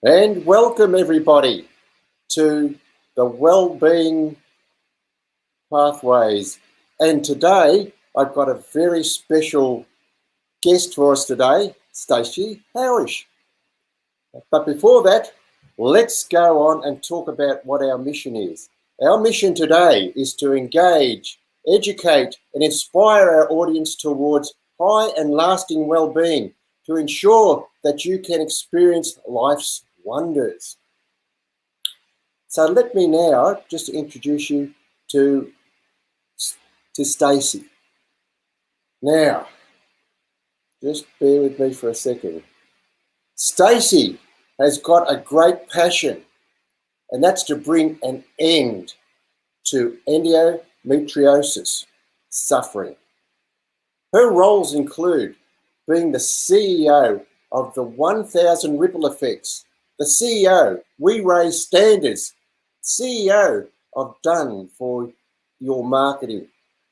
And welcome everybody to the Wellbeing Pathways. And today I've got a very special guest for us today, Stacy Huish. But before that, let's go on and talk about what our mission is. Our mission today is to engage, educate, and inspire our audience towards high and lasting well-being to ensure that you can experience life's wonders. So let me now just introduce you to Stacey. Now, just bear with me for a second. Stacey has got a great passion, and that's to bring an end to endometriosis suffering. Her roles include being the CEO of the 1000 Ripple Effects, the CEO, We Raise Standards, CEO of Done for Your Marketing,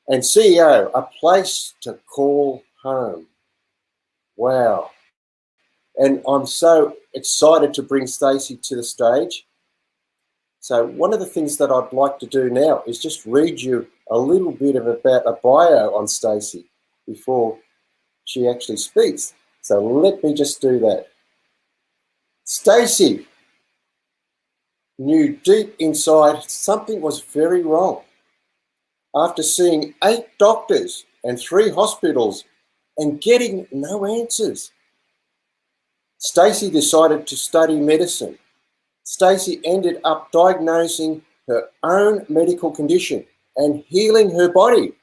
and CEO, A Place to Call Home. Wow. And I'm so excited to bring Stacey to the stage. So one of the things that I'd like to do now is just read you a little bit about a bio on Stacey before she actually speaks. So let me just do that. Stacey knew deep inside something was very wrong. After seeing 8 doctors and 3 hospitals and getting no answers, Stacey decided to study medicine. Stacey ended up diagnosing her own medical condition and healing her body.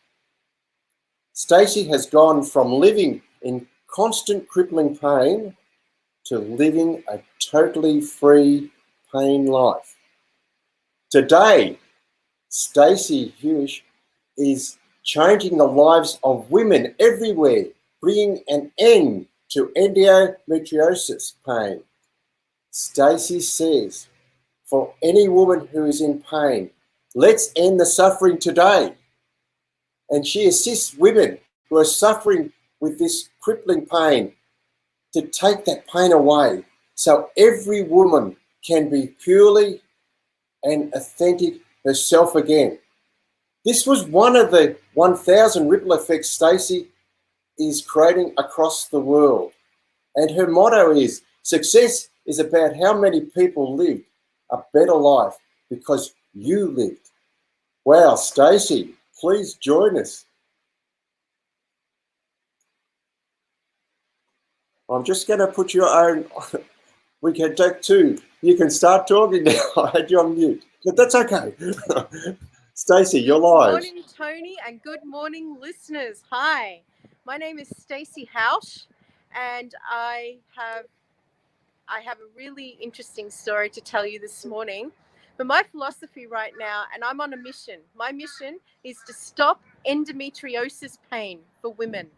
Stacey has gone from living in constant crippling pain to living a totally free pain life. Today, Stacy Huish is changing the lives of women everywhere, bringing an end to endometriosis pain. Stacey says, for any woman who is in pain, let's end the suffering today. And she assists women who are suffering with this crippling pain to take that pain away so every woman can be purely and authentic herself again. This was one of the 1000 ripple effects Stacey is creating across the world. And her motto is, success is about how many people lived a better life because you lived. Wow, Stacey, please join us. I'm just going to put your own, we can take 2. You can start talking now. I had you on mute, but that's okay. Stacey, you're live. Good morning, Tony, and good morning, listeners. Hi, my name is Stacy Huish, and I have a really interesting story to tell you this morning. But my philosophy right now, and I'm on a mission. My mission is to stop endometriosis pain for women.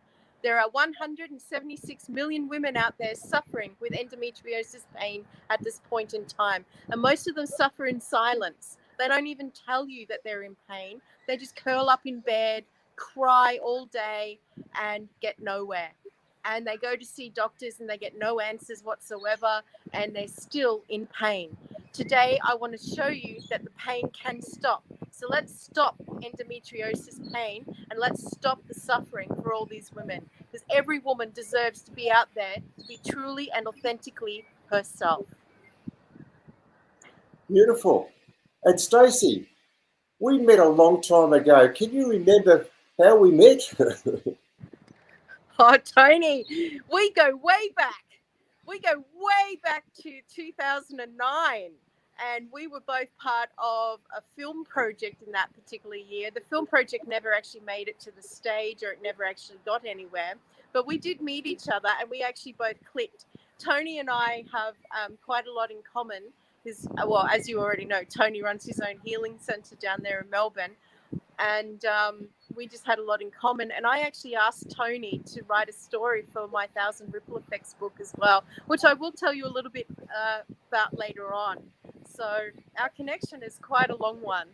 There are 176 million women out there suffering with endometriosis pain at this point in time, and most of them suffer in silence. They don't even tell you that they're in pain. They just curl up in bed, cry all day, and get nowhere. And they go to see doctors and they get no answers whatsoever, and they're still in pain. Today, I want to show you that the pain can stop. So let's stop endometriosis pain and let's stop the suffering for all these women, because every woman deserves to be out there to be truly and authentically herself. Beautiful. And Stacey, we met a long time ago. Can you remember how we met? Oh, Tony, we go way back. We go way back to 2009. And we were both part of a film project in that particular year. The film project never actually made it to the stage, or it never actually got anywhere. But we did meet each other and we actually both clicked. Tony and I have quite a lot in common. Well, as you already know, Tony runs his own healing centre down there in Melbourne. And we just had a lot in common. And I actually asked Tony to write a story for my 1000 Ripple Effects book as well, which I will tell you a little bit about later on. So our connection is quite a long one.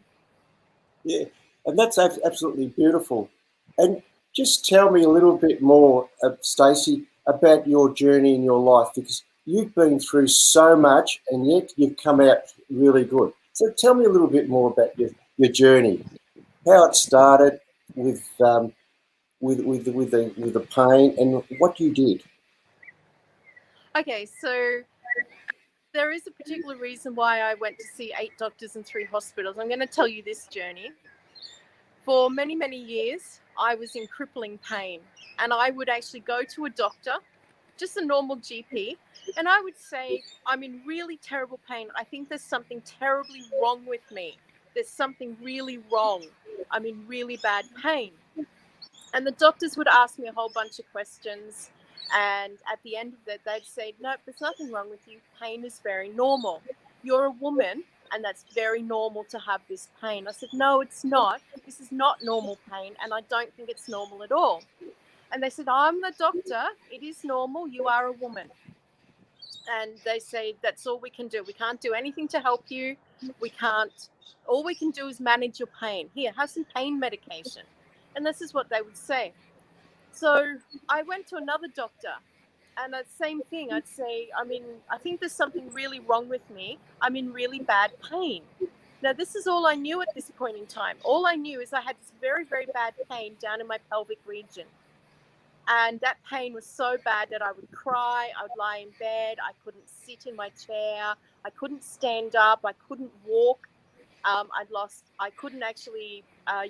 Yeah, and that's absolutely beautiful. And just tell me a little bit more, Stacey, about your journey in your life, because you've been through so much, and yet you've come out really good. So tell me a little bit more about your journey, how it started with the pain, and what you did. Okay, so there is a particular reason why I went to see 8 doctors and 3 hospitals. I'm going to tell you this journey. For many, many years, I was in crippling pain, and I would actually go to a doctor, just a normal GP, and I would say, I'm in really terrible pain. I think there's something terribly wrong with me. There's something really wrong. I'm in really bad pain. And the doctors would ask me a whole bunch of questions. And at the end of it, they'd say, no, there's nothing wrong with you. Pain is very normal. You're a woman, and that's very normal to have this pain. I said, no, it's not. This is not normal pain, and I don't think it's normal at all. And they said, I'm the doctor. It is normal. You are a woman. And they say, that's all we can do. We can't do anything to help you. We can't, all we can do is manage your pain. Here, have some pain medication. And this is what they would say. So I went to another doctor, and the same thing. I'd say, I think there's something really wrong with me. I'm in really bad pain. Now, this is all I knew at this point in time. All I knew is I had this very, very bad pain down in my pelvic region. And that pain was so bad that I would cry. I would lie in bed. I couldn't sit in my chair. I couldn't stand up. I couldn't walk. I couldn't actually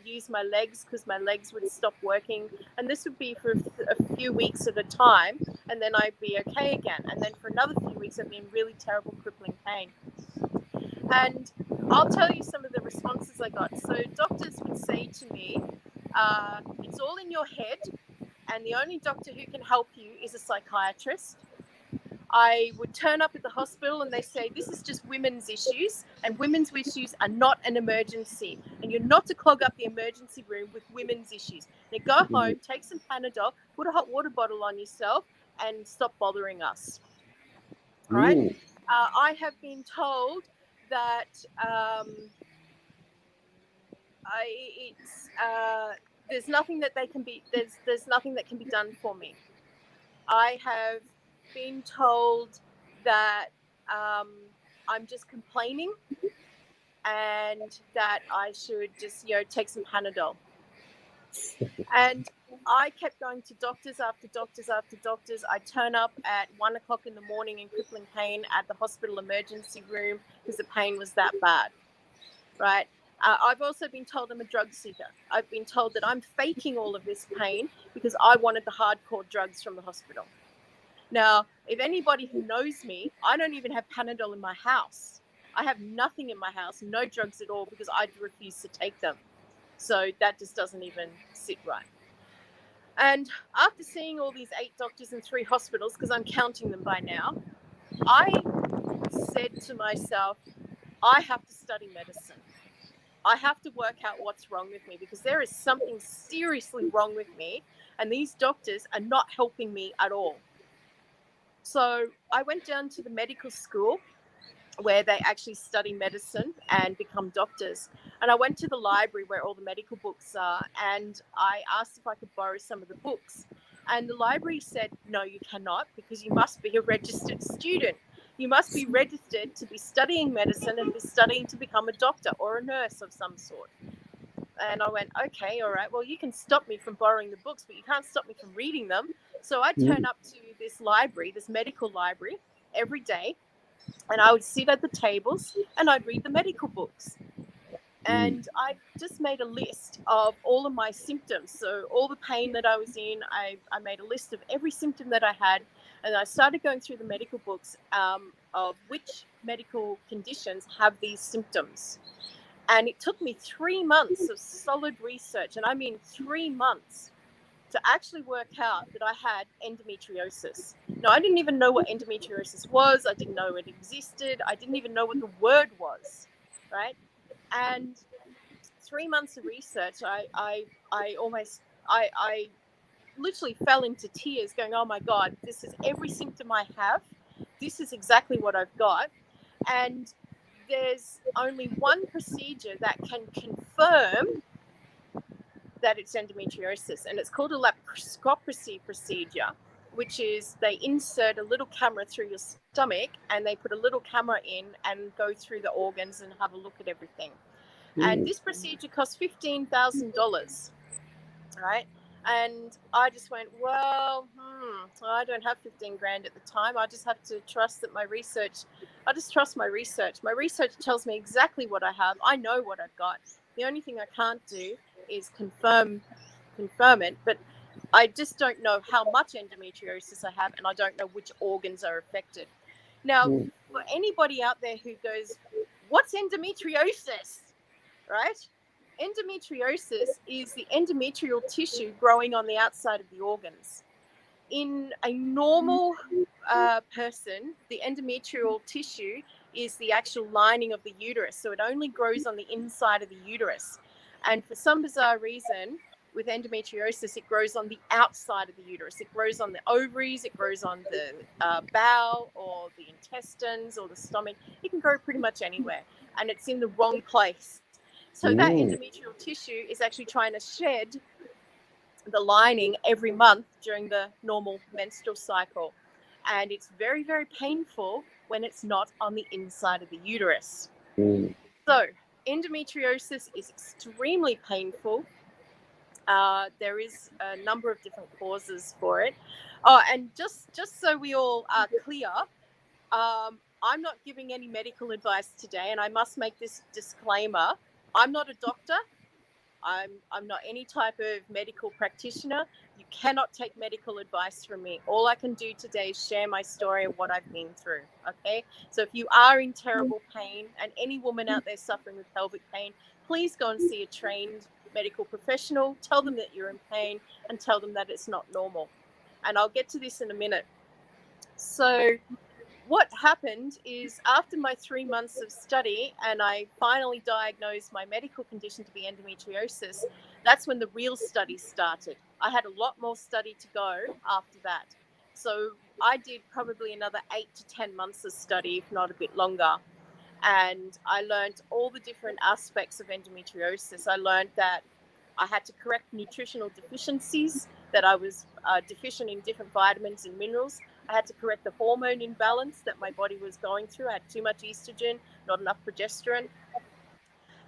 use my legs because my legs would stop working. And this would be for a few weeks at a time. And then I'd be okay again. And then for another few weeks, I'd be in really terrible, crippling pain. And I'll tell you some of the responses I got. So doctors would say to me, it's all in your head. And the only doctor who can help you is a psychiatrist. I would turn up at the hospital and they say, this is just women's issues, and women's issues are not an emergency. And you're not to clog up the emergency room with women's issues. Now go home, take some Panadol, put a hot water bottle on yourself, and stop bothering us. All right? I have been told that there's nothing that there's nothing that can be done for me. I have been told that I'm just complaining and that I should just, take some Panadol. And I kept going to doctors after doctors after doctors. I turn up at 1 o'clock in the morning in crippling pain at the hospital emergency room because the pain was that bad, right? I've also been told I'm a drug seeker. I've been told that I'm faking all of this pain because I wanted the hardcore drugs from the hospital. Now, if anybody who knows me, I don't even have Panadol in my house. I have nothing in my house, no drugs at all, because I refuse to take them. So that just doesn't even sit right. And after seeing all these 8 doctors and 3 hospitals, because I'm counting them by now, I said to myself, I have to study medicine. I have to work out what's wrong with me because there is something seriously wrong with me, and these doctors are not helping me at all. So I went down to the medical school where they actually study medicine and become doctors. And I went to the library where all the medical books are, and I asked if I could borrow some of the books. And the library said, no, you cannot, because you must be a registered student. You must be registered to be studying medicine and be studying to become a doctor or a nurse of some sort. And I went, okay, all right, well, you can stop me from borrowing the books, but you can't stop me from reading them. So I turn up to this library, this medical library, every day, and I would sit at the tables and I'd read the medical books. And I just made a list of all of my symptoms. So all the pain that I was in, I made a list of every symptom that I had. And I started going through the medical books of which medical conditions have these symptoms. And it took me 3 months of solid research, and I mean 3 months, to actually work out that I had endometriosis. Now, I didn't even know what endometriosis was. I didn't know it existed. I didn't even know what the word was, right? And 3 months of research, I literally fell into tears going, oh my God, this is every symptom I have. This is exactly what I've got. And there's only one procedure that can confirm that it's endometriosis, and it's called a laparoscopy procedure. which is they insert a little camera through your stomach and they put a little camera in and go through the organs and have a look at everything. And this procedure costs $15,000, right? And I just went, well, I don't have 15 grand at the time. I just have to trust that my research My research tells me exactly what I have. I know what I've got. The only thing I can't do is confirm it, but I just don't know how much endometriosis I have, and I don't know which organs are affected. Now, for anybody out there who goes, what's endometriosis, right? Endometriosis is the endometrial tissue growing on the outside of the organs. In a normal person, the endometrial tissue is the actual lining of the uterus, so it only grows on the inside of the uterus. And for some bizarre reason, with endometriosis, it grows on the outside of the uterus. It grows on the ovaries, it grows on the bowel or the intestines or the stomach. It can grow pretty much anywhere, and it's in the wrong place. So that endometrial tissue is actually trying to shed the lining every month during the normal menstrual cycle. And it's very, very painful when it's not on the inside of the uterus. So endometriosis is extremely painful. There is a number of different causes for it. Oh, and just so we all are clear, I'm not giving any medical advice today, and I must make this disclaimer. I'm not a doctor. I'm not any type of medical practitioner. You cannot take medical advice from me. All I can do today is share my story of what I've been through, okay? So if you are in terrible pain, and any woman out there suffering with pelvic pain, please go and see a trained medical professional. Tell them that you're in pain and tell them that it's not normal. And I'll get to this in a minute. So what happened is, after my 3 months of study and I finally diagnosed my medical condition to be endometriosis, that's when the real study started. I had a lot more study to go after that. So I did probably another 8 to 10 months of study, if not a bit longer. And I learned all the different aspects of endometriosis. I learned that I had to correct nutritional deficiencies, that I was deficient in different vitamins and minerals. I had to correct the hormone imbalance that my body was going through. I had too much estrogen, not enough progesterone.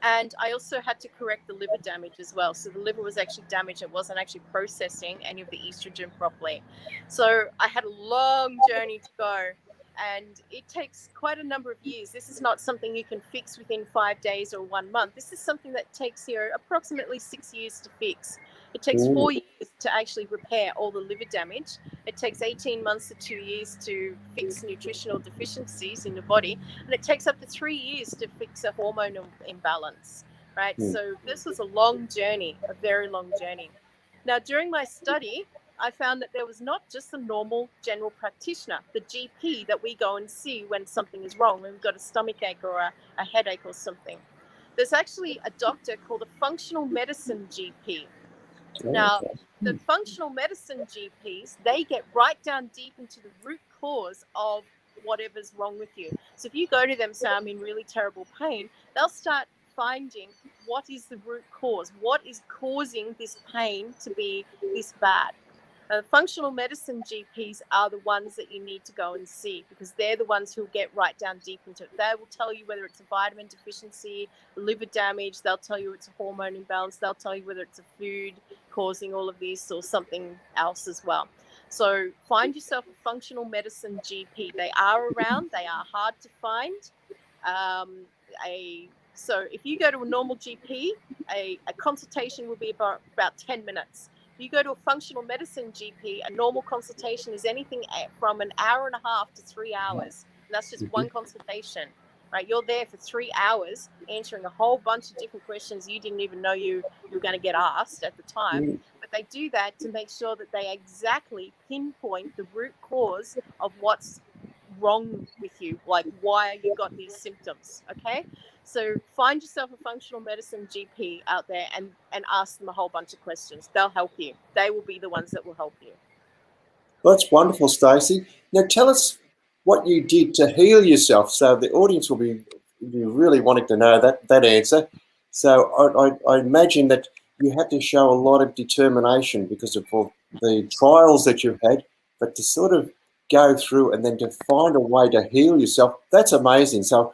And I also had to correct the liver damage as well. So the liver was actually damaged. It wasn't actually processing any of the estrogen properly. So I had a long journey to go. And it takes quite a number of years. This is not something you can fix within 5 days or 1 month. This is something that takes you approximately 6 years to fix. It takes 4 years to actually repair all the liver damage. It takes 18 months to 2 years to fix nutritional deficiencies in the body. And it takes up to 3 years to fix a hormonal imbalance, right? So this was a long journey, a very long journey. Now, during my study, I found that there was not just a normal general practitioner, the GP that we go and see when something is wrong, when we've got a stomach ache or a headache or something. There's actually a doctor called a functional medicine GP. Now, the functional medicine GPs, they get right down deep into the root cause of whatever's wrong with you. So if you go to them and say, I'm in really terrible pain, they'll start finding what is the root cause, what is causing this pain to be this bad. Functional medicine GPs are the ones that you need to go and see, because they're the ones who'll get right down deep into it. They will tell you whether it's a vitamin deficiency, liver damage. They'll tell you it's a hormone imbalance. They'll tell you whether it's a food causing all of this or something else as well. So find yourself a functional medicine GP. They are around. They are hard to find. So if you go to a normal GP, a consultation will be about 10 minutes. If you go to a functional medicine GP, a normal consultation is anything from an hour and a half to 3 hours. And that's just one consultation, right? You're there for 3 hours answering a whole bunch of different questions you didn't even know you were going to get asked at the time. But they do that to make sure that they exactly pinpoint the root cause of what's wrong with you, like why you got these symptoms, okay? So find yourself a functional medicine GP out there and ask them a whole bunch of questions. They'll help you. They will be the ones that will help you. That's wonderful, Stacey. Now tell us what you did to heal yourself. So the audience will be really wanting to know that answer. So I imagine that you had to show a lot of determination because of all the trials that you've had but to sort of go through and then to find a way to heal yourself, that's amazing. So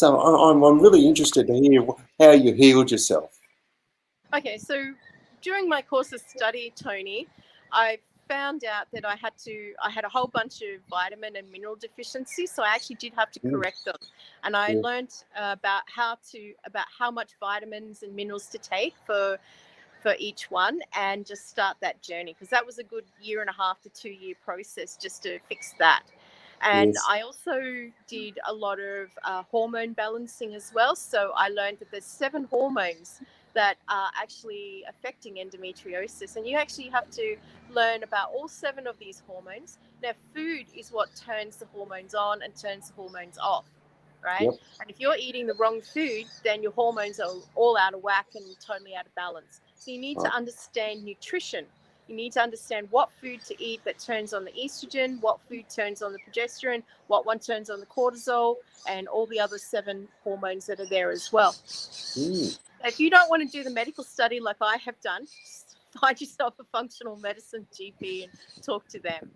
I'm really interested to hear how you healed yourself. Okay, so during my course of study, Tony, I found out that I had a whole bunch of vitamin and mineral deficiencies, so I actually did have to correct them. And I Yeah. learned about how much vitamins and minerals to take for each one, and just start that journey, because that was a good 1.5 to 2 year process just to fix that. And Yes. I also did a lot of hormone balancing as well. So I learned that there's 7 hormones that are actually affecting endometriosis, and you actually have to learn about all 7 of these hormones. Now, food is what turns the hormones on and turns the hormones off, right? Yep. And if you're eating the wrong food, then your hormones are all out of whack and totally out of balance. So you need Right. to understand nutrition. You need to understand what food to eat that turns on the estrogen, what food turns on the progesterone, what one turns on the cortisol, and all the other 7 hormones that are there as well. Mm. If you don't want to do the medical study like I have done, find yourself a functional medicine GP and talk to them.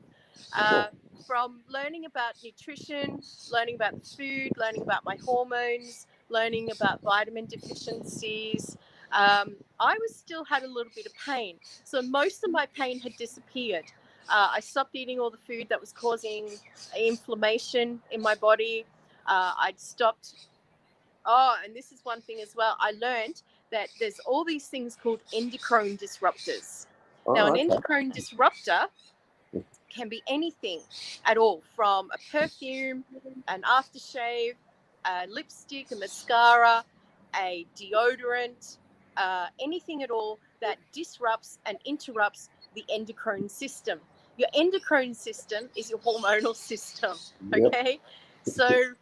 From learning about nutrition, learning about the food, learning about my hormones, learning about vitamin deficiencies, I still had a little bit of pain. So most of my pain had disappeared. I stopped eating all the food that was causing inflammation in my body. I'd stopped. Oh, and this is one thing as well. I learned that there's all these things called endocrine disruptors. Now, Oh, an okay. endocrine disruptor can be anything at all, from a perfume, an aftershave, a lipstick, a mascara, a deodorant, anything at all that disrupts and interrupts the endocrine system. Your endocrine system is your hormonal system, Yep. okay? So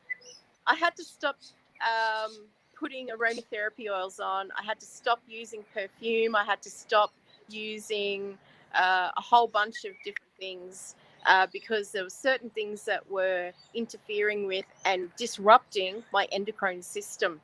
I had to stop putting aromatherapy oils on. I had to stop using perfume. I had to stop using a whole bunch of different things because there were certain things that were interfering with and disrupting my endocrine system.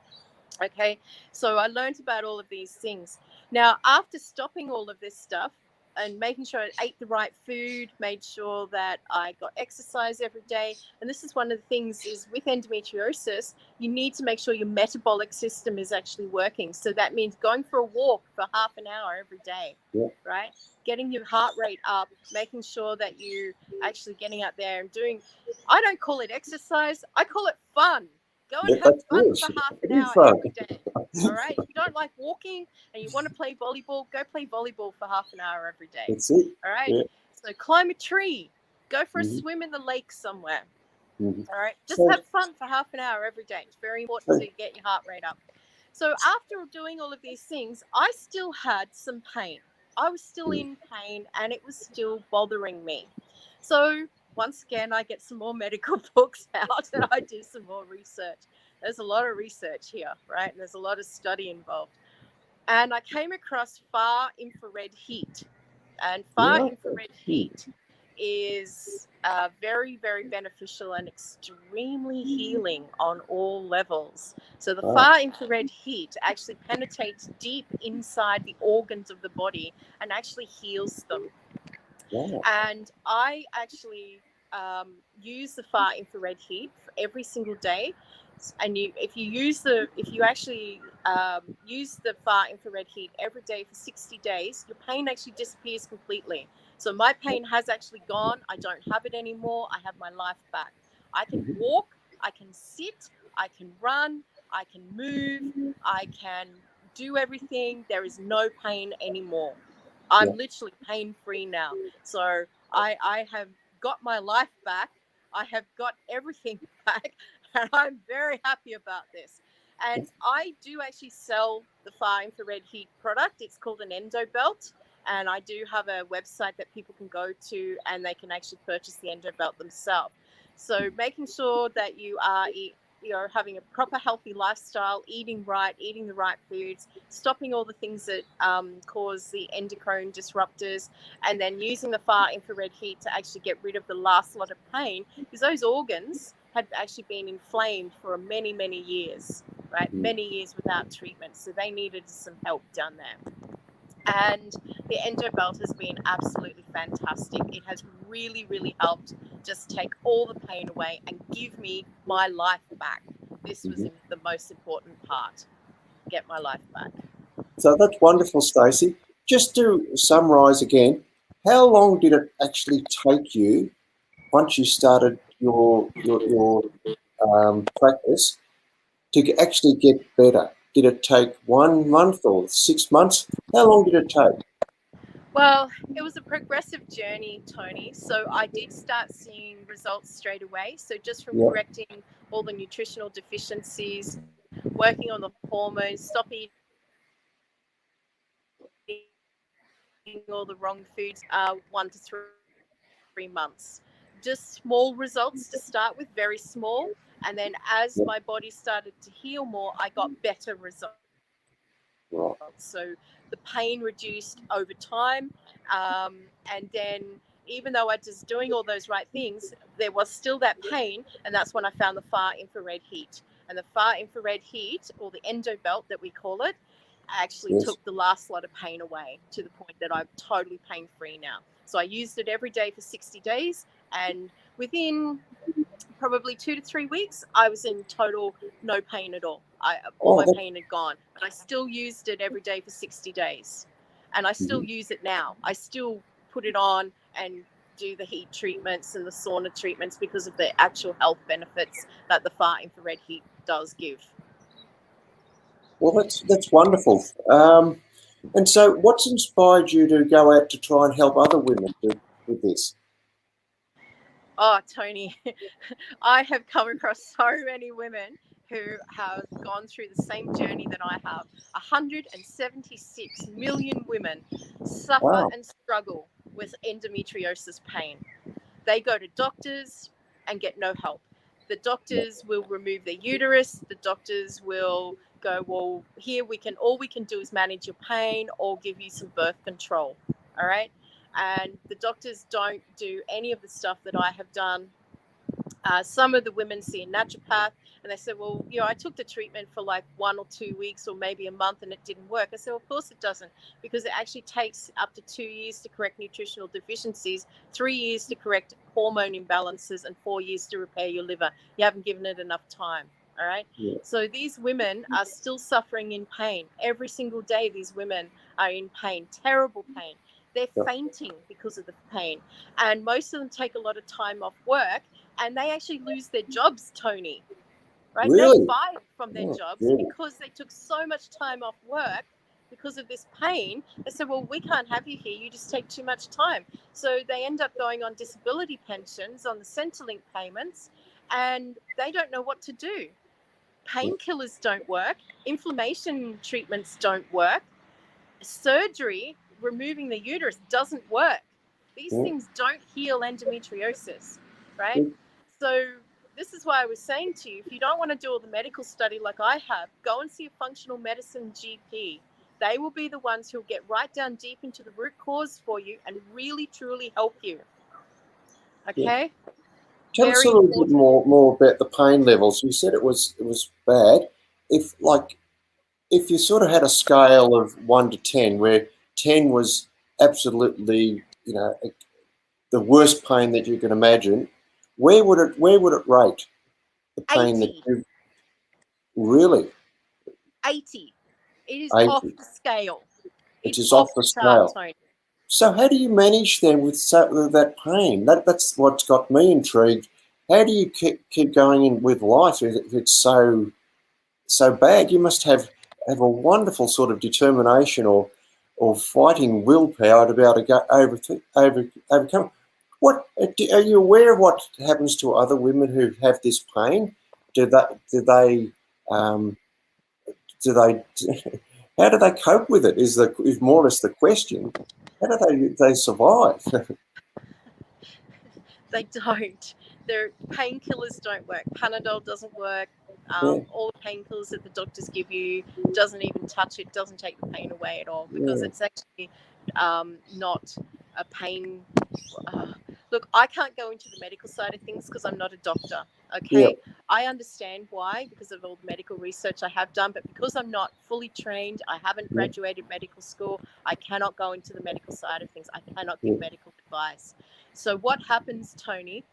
Okay, so I learned about all of these things. Now, after stopping all of this stuff and making sure I ate the right food, made sure that I got exercise every day, and this is one of the things is with endometriosis, you need to make sure your metabolic system is actually working. So that means going for a walk for half an hour every day, Yep. right? Getting your heart rate up, making sure that you actually getting out there and doing, I don't call it exercise, I call it fun. Go and Yep, have that's fun good. for half an It is hour fun. every day. All right. If you don't like walking and you want to play volleyball, go play volleyball for half an hour every day. That's it. All right. Yeah. So climb a tree, go for a Mm-hmm. swim in the lake somewhere. Mm-hmm. All right. Just So, have fun for half an hour every day. It's very important to get your heart rate up. So after doing all of these things, I still had some pain. I was still in pain and it was still bothering me. So once again, I get some more medical books out and I do some more research. There's a lot of research here, right? And there's a lot of study involved. And I came across far infrared heat. And far yeah. infrared heat is very, very beneficial and extremely healing on all levels. So the Ah, far infrared heat actually penetrates deep inside the organs of the body and actually heals them. yeah. And I actually use the far infrared heat for every single day. And if you actually use the far infrared heat every day for 60 days, your pain actually disappears completely. So my pain has actually gone. I don't have it anymore. I have my life back. I can Mm-hmm. walk. I can sit. I can run. I can move. I can do everything. There is no pain anymore. Yeah. I'm literally pain free now. So I have got my life back. I have got everything back, and I'm very happy about this. And I do actually sell the far infrared heat product. It's called an Endo Belt, and I do have a website that people can go to, and they can actually purchase the Endo Belt themselves. So making sure that you're having a proper healthy lifestyle, eating right, eating the right foods, stopping all the things that cause the endocrine disruptors, and then using the far infrared heat to actually get rid of the last lot of pain, because those organs had actually been inflamed for many, many years, right? Mm-hmm. Many years without treatment. So they needed some help down there. And the endo belt has been absolutely fantastic. It has really, really helped just take all the pain away and give me my life back. This was the most important part, get my life back. So that's wonderful, Stacey. Just to summarise again, how long did it actually take you once you started your practice to actually get better? Did it take 1 month or 6 months? How long did it take? Well, it was a progressive journey, Tony. So I did start seeing results straight away. So just from correcting all the nutritional deficiencies, working on the hormones, stopping eating all the wrong foods, 1 to 3 months. Just small results to start with, very small. And then as my body started to heal more, I got better results. Right. So the pain reduced over time. And then even though I was doing all those right things, there was still that pain. And that's when I found the far infrared heat. And the far infrared heat, or the endo belt that we call it, actually took the last lot of pain away to the point that I'm totally pain free now. So I used it every day for 60 days. And within probably 2 to 3 weeks, I was in total no pain at all. All my pain had gone, but I still used it every day for 60 days. And I still use it now. I still put it on and do the heat treatments and the sauna treatments because of the actual health benefits that the far infrared heat does give. Well, that's wonderful. And so what's inspired you to go out to try and help other women with this? Oh, Tony, I have come across so many women who have gone through the same journey that I have. 176 million women suffer and struggle with endometriosis pain. They go to doctors and get no help. The doctors will remove their uterus. The doctors will go, well, here all we can do is manage your pain or give you some birth control. All right. And the doctors don't do any of the stuff that I have done. Some of the women see a naturopath and they say, well, I took the treatment for like 1 or 2 weeks or maybe a month and it didn't work. I said, well, of course it doesn't, because it actually takes up to 2 years to correct nutritional deficiencies, 3 years to correct hormone imbalances, and 4 years to repair your liver. You haven't given it enough time. All right. Yeah. So these women are still suffering in pain. Every single day, these women are in pain, terrible pain. They're fainting because of the pain. And most of them take a lot of time off work, and they actually lose their jobs, Tony. Right? Really? They're fired from their jobs because they took so much time off work because of this pain. They said, well, we can't have you here. You just take too much time. So they end up going on disability pensions, on the Centrelink payments, and they don't know what to do. Painkillers don't work. Inflammation treatments don't work. Surgery, removing the uterus, doesn't work. These things don't heal endometriosis, right? So this is why I was saying to you, if you don't want to do all the medical study like I have, go and see a functional medicine GP. They will be the ones who will get right down deep into the root cause for you and really, truly help you. Okay? Yeah. Tell us a little bit more about the pain levels. You said it was bad. If you sort of had a scale of 1 to 10, where 10 was absolutely, the worst pain that you can imagine, where would it rate the pain 80. that you really? 80. It is 80. off the scale. It is off the scale. Tony. So how do you manage then with that pain? That's what's got me intrigued. How do you keep going in with life if it's so bad? You must have a wonderful sort of determination or fighting willpower to be able to go overcome. What are you aware of? What happens to other women who have this pain? Do they how do they cope with it? Is more or less the question. How do they survive? They don't. Their painkillers don't work. Panadol doesn't work. All the painkillers that the doctors give you doesn't even touch it, doesn't take the pain away at all, because it's actually not a pain. Look, I can't go into the medical side of things because I'm not a doctor, okay? I understand why, because of all the medical research I have done, but because I'm not fully trained, I haven't graduated medical school, I cannot go into the medical side of things. I cannot give medical advice. So what happens, Tony,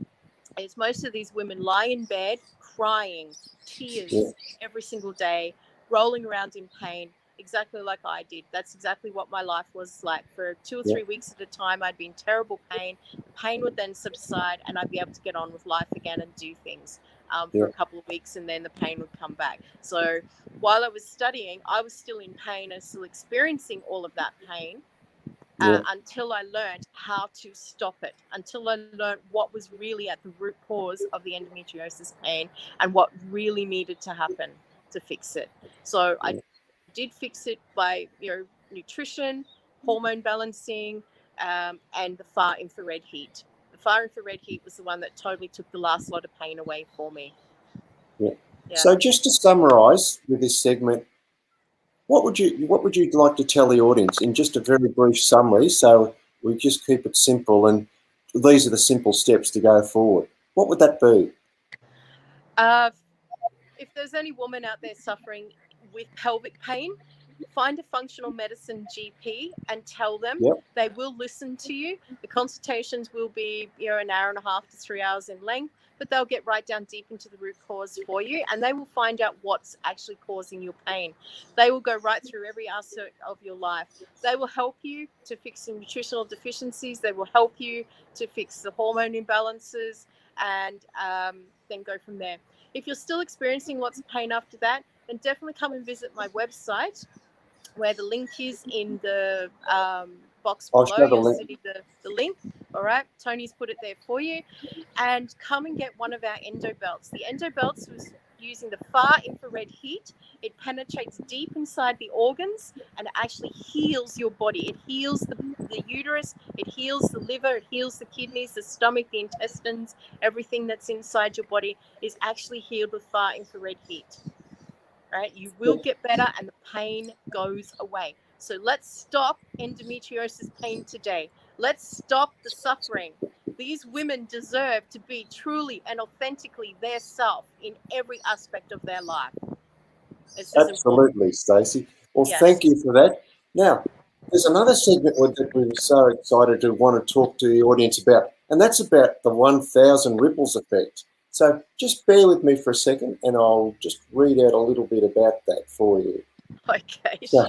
is most of these women lie in bed crying, tears every single day, rolling around in pain, exactly like I did. That's exactly what my life was like. For 2 or 3 weeks at a time, I'd be in terrible pain. The pain would then subside and I'd be able to get on with life again and do things for a couple of weeks, and then the pain would come back. So while I was studying, I was still in pain and still experiencing all of that pain. Until I learned how to stop it, until I learned what was really at the root cause of the endometriosis pain and what really needed to happen to fix it. So I did fix it by, nutrition, hormone balancing, and the far infrared heat. The far infrared heat was the one that totally took the last lot of pain away for me. So just to summarize with this segment, what would you like to tell the audience in just a very brief summary, so we just keep it simple and these are the simple steps to go forward? What would that be? If there's any woman out there suffering with pelvic pain, find a functional medicine GP and tell them. They will listen to you. The consultations will be, an hour and a half to 3 hours in length, but they'll get right down deep into the root cause for you, and they will find out what's actually causing your pain. They will go right through every aspect of your life. They will help you to fix the nutritional deficiencies. They will help you to fix the hormone imbalances, and then go from there. If you're still experiencing lots of pain after that, then definitely come and visit my website, where the link is in the box below. You'll see the link. All right, Tony's put it there for you. And come and get one of our endo belts. The endo belts was using the far infrared heat. It penetrates deep inside the organs and it actually heals your body. It heals the uterus, it heals the liver, it heals the kidneys, the stomach, the intestines. Everything that's inside your body is actually healed with far infrared heat. Right? You will get better and the pain goes away. So let's stop endometriosis pain today. Let's stop the suffering. These women deserve to be truly and authentically their self in every aspect of their life. Absolutely, Stacey. Well, thank you for that. Now, there's another segment that we're so excited to want to talk to the audience about, and that's about the 1,000 ripples effect. So just bear with me for a second, and I'll just read out a little bit about that for you. Okay, sure.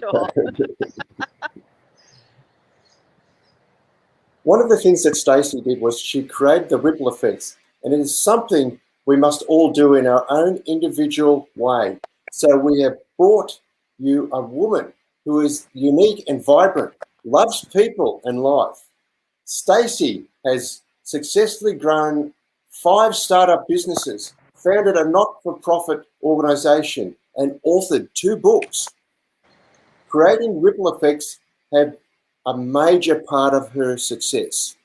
One of the things that Stacey did was she created the ripple effects, and it is something we must all do in our own individual way. So we have brought you a woman who is unique and vibrant, loves people and life. Stacey has successfully grown 5 startup businesses, founded a not-for-profit organisation, and authored 2 books. Creating ripple effects have a major part of her success.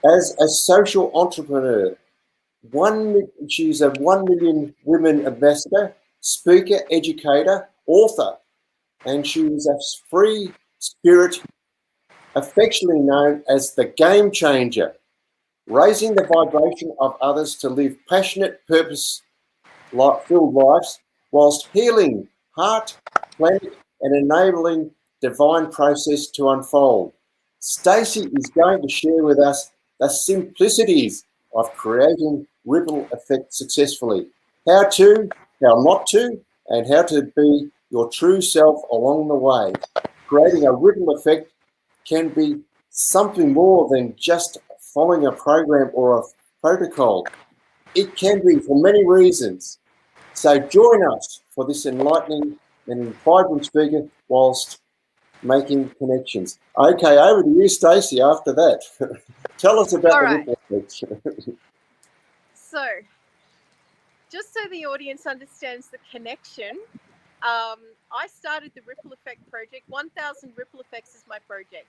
As a social entrepreneur, she's a 1 million women ambassador, speaker, educator, author, and she is a free spirit, affectionately known as the game changer, raising the vibration of others to live passionate, purpose-filled lives whilst healing heart, planet, and enabling divine process to unfold. Stacey is going to share with us the simplicities of creating ripple effect successfully, how to, how not to, and how to be your true self along the way. Creating a ripple effect can be something more than just following a program or a protocol. It can be for many reasons. So join us for this enlightening and vibrant speaker whilst making connections. Okay, over to you, Stacey, after that. Tell us about the ripple effects. So, just so the audience understands the connection, I started the Ripple Effect project. 1,000 Ripple Effects is my project.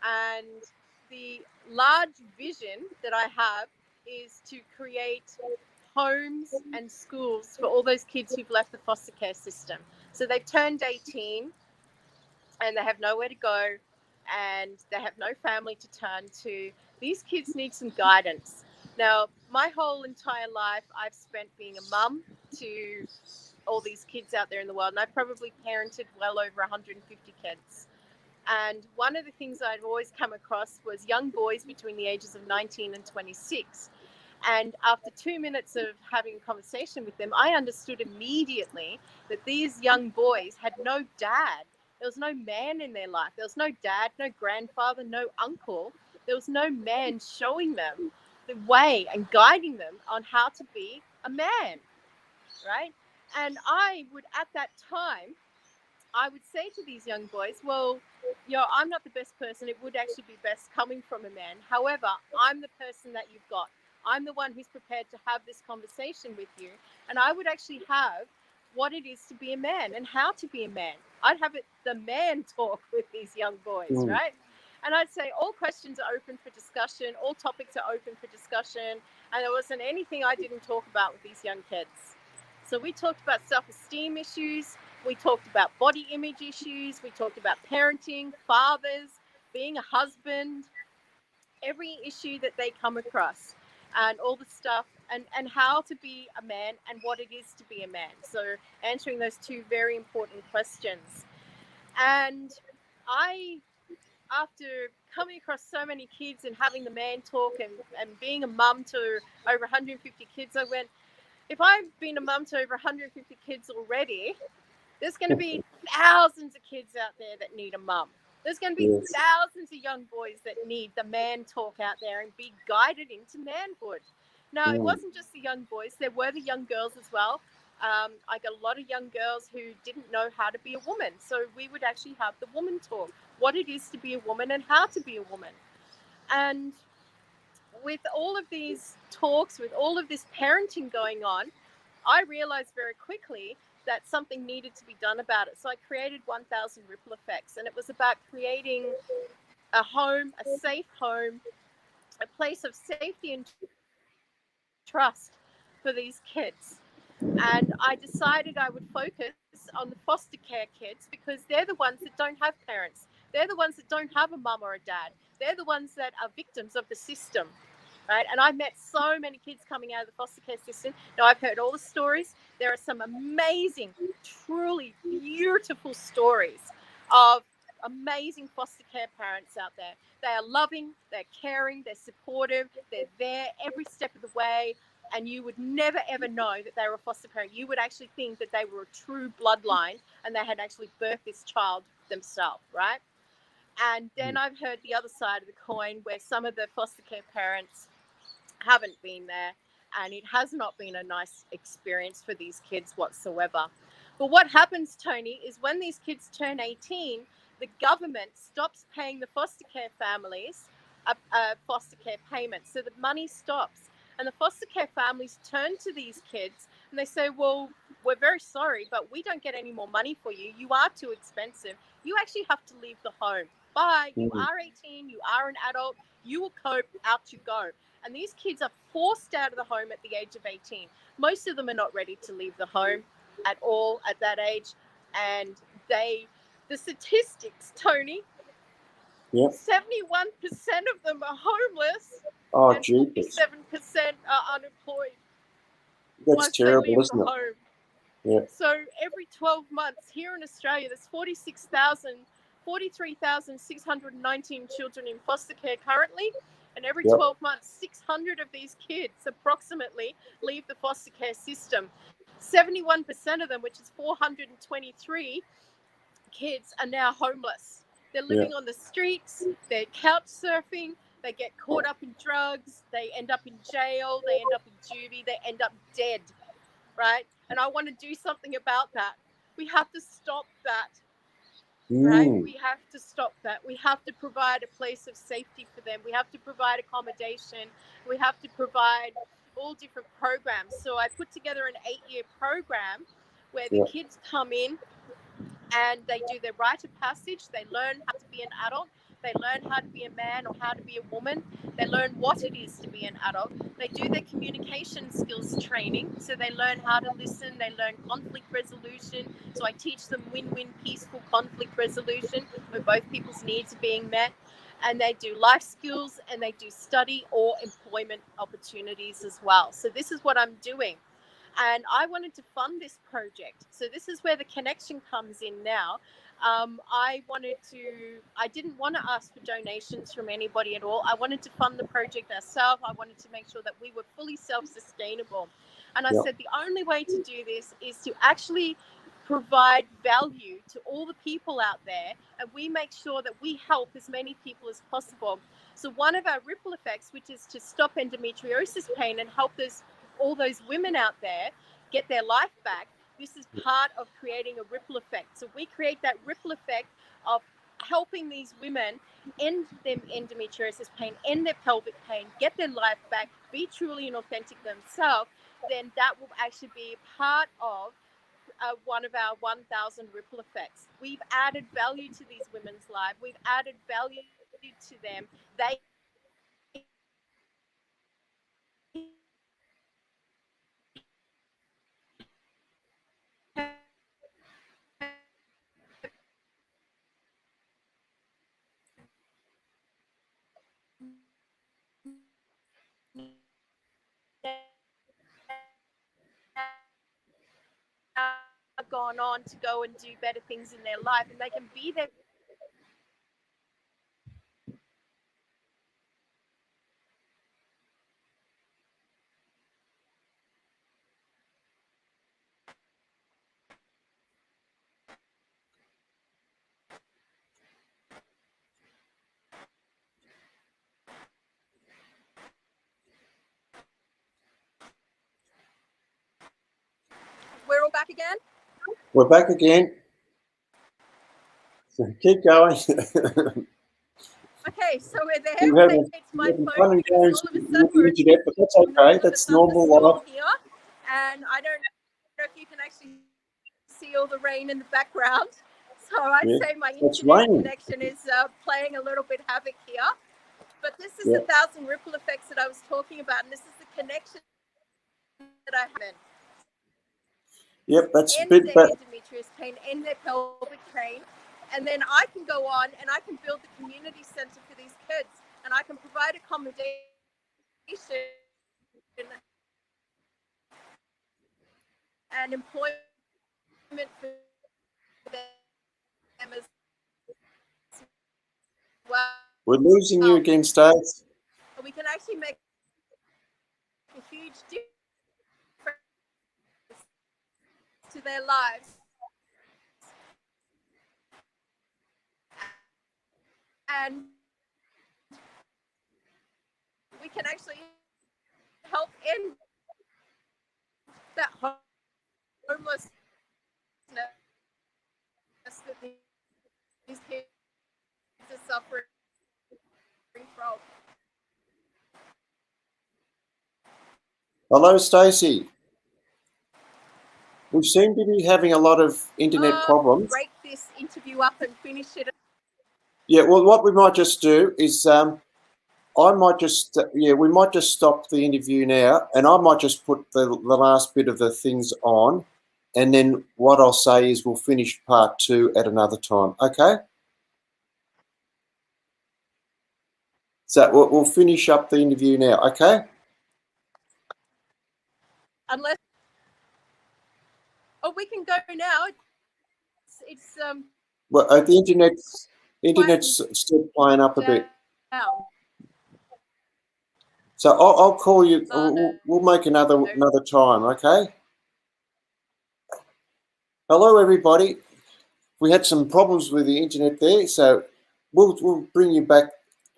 And the large vision that I have is to create homes and schools for all those kids who've left the foster care system. So they've turned 18 and they have nowhere to go and they have no family to turn to. These kids need some guidance. Now, my whole entire life, I've spent being a mum to all these kids out there in the world, and I've probably parented well over 150 kids. And one of the things I'd always come across was young boys between the ages of 19 and 26. And after 2 minutes of having a conversation with them, I understood immediately that these young boys had no dad. There was no man in their life. There was no dad, no grandfather, no uncle. There was no man showing them the way and guiding them on how to be a man, right? And I would, at that time, I would say to these young boys, well, I'm not the best person. It would actually be best coming from a man. However, I'm the person that you've got. I'm the one who's prepared to have this conversation with you. And I would actually have what it is to be a man and how to be a man. I'd have the man talk with these young boys, right? And I'd say all questions are open for discussion. All topics are open for discussion. And there wasn't anything I didn't talk about with these young kids. So we talked about self-esteem issues. We talked about body image issues. We talked about parenting, fathers, being a husband, every issue that they come across, and all the stuff, and how to be a man and what it is to be a man. So answering those two very important questions. And after coming across so many kids and having the man talk and being a mum to over 150 kids, I went, if I've been a mum to over 150 kids already, there's going to be thousands of kids out there that need a mum. There's going to be thousands of young boys that need the man talk out there and be guided into manhood. Now, it wasn't just the young boys. There were the young girls as well. I got a lot of young girls who didn't know how to be a woman. So we would actually have the woman talk, what it is to be a woman and how to be a woman. And with all of these talks, with all of this parenting going on, I realized very quickly that something needed to be done about it. So I created 1000 Ripple Effects, and it was about creating a home, a safe home, a place of safety and trust for these kids. And I decided I would focus on the foster care kids because they're the ones that don't have parents. They're the ones that don't have a mum or a dad. They're the ones that are victims of the system. Right? And I met so many kids coming out of the foster care system. Now, I've heard all the stories. There are some amazing, truly beautiful stories of amazing foster care parents out there. They are loving, they're caring, they're supportive, they're there every step of the way. And you would never, ever know that they were a foster parent. You would actually think that they were a true bloodline and they had actually birthed this child themselves, right? And then I've heard the other side of the coin where some of the foster care parents haven't been there, and it has not been a nice experience for these kids whatsoever. But what happens, Tony, is when these kids turn 18, the government stops paying the foster care families a foster care payment. So the money stops. And the foster care families turn to these kids and they say, well, we're very sorry, but we don't get any more money for you. You are too expensive. You actually have to leave the home. Bye. You are 18. You are an adult. You will cope. Out you go. And these kids are forced out of the home at the age of 18. Most of them are not ready to leave the home at all at that age. And the statistics, Tony, 71% of them are homeless and 47% are unemployed. That's terrible, isn't it? Home. Yeah. So every 12 months here in Australia, there's 43,619 children in foster care currently. And every 12 months, 600 of these kids approximately leave the foster care system. 71% of them, which is 423 kids, are now homeless. They're living on the streets, they're couch surfing, they get caught up in drugs, they end up in jail, they end up in juvie, they end up dead, right? And I want to do something about that. We have to stop that. Right? We have to stop that. We have to provide a place of safety for them. We have to provide accommodation. We have to provide all different programs. So I put together an 8-year program where the kids come in and they do their rite of passage. They learn how to be an adult. They learn how to be a man or how to be a woman. They learn what it is to be an adult. They do their communication skills training. So they learn how to listen. They learn conflict resolution. So I teach them win-win peaceful conflict resolution where both people's needs are being met. and they do life skills, and they do study or employment opportunities as well. So this is what I'm doing. And I wanted to fund this project. So this is where the connection comes in now. I didn't want to ask for donations from anybody at all. I wanted to fund the project ourselves. I wanted to make sure that we were fully self-sustainable. And I said, the only way to do this is to actually provide value to all the people out there, and we make sure that we help as many people as possible. So one of our ripple effects, which is to stop endometriosis pain and help all those women out there get their life back, this is part of creating a ripple effect. So we create that ripple effect of helping these women end their endometriosis pain, end their pelvic pain, get their life back, be truly and authentic themselves. Then that will actually be part of one of our 1,000 ripple effects. We've added value to these women's lives. We've added value to them. They have gone on to go and do better things in their life, and they can be there. We're all back again. We're back again. So keep going. Okay, so we're there. It's my phone. Fun and games with the internet, but that's okay. That's normal life here. And I don't know if you can actually see all the rain in the background. So I'd say my internet connection is playing a little bit havoc here. But this is 1,000 ripple effects that I was talking about, and this is the connection that I have in. Yep, that's end their endometriosis pain, end their pelvic pain, and then I can go on and I can build the community center for these kids, and I can provide accommodation and employment for them as well. We're losing you again, Stace. We can actually make a huge difference to their lives. And we can actually help end that homelessness that these kids are suffering from. Hello, Stacey. We seem to be having a lot of internet problems. Break this interview up and finish it. Yeah, well, what we might just do is we might just stop the interview now, and I might just put the last bit of the things on, and then what I'll say is we'll finish part 2 at another time, okay? So we'll finish up the interview now, okay? Unless, we can go now. It's well, the internet's still playing up a bit. So I'll call you. We'll make another time, okay? Hello, everybody. We had some problems with the internet there, so we'll bring you back,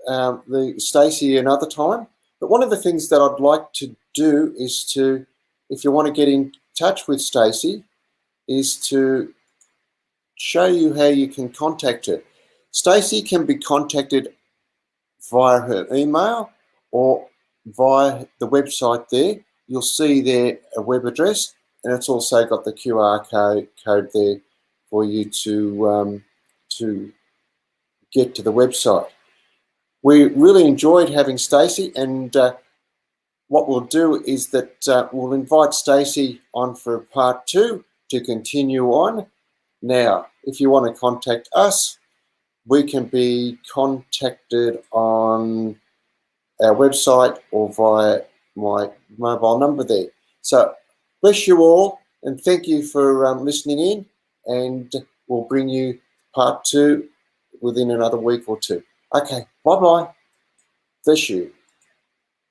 the Stacey, another time. But one of the things that I'd like to do is to, if you want to get in touch with Stacey, is to show you how you can contact her. Stacey can be contacted via her email or via the website there. You'll see there a web address, and it's also got the QR code there for you to get to the website. We really enjoyed having Stacey, and what we'll do is that we'll invite Stacey on for part 2 to continue on. Now, if you want to contact us, we can be contacted on our website or via my mobile number there. So bless you all, and thank you for listening in, and we'll bring you part 2 within another week or two. Okay, bye-bye. Bless you.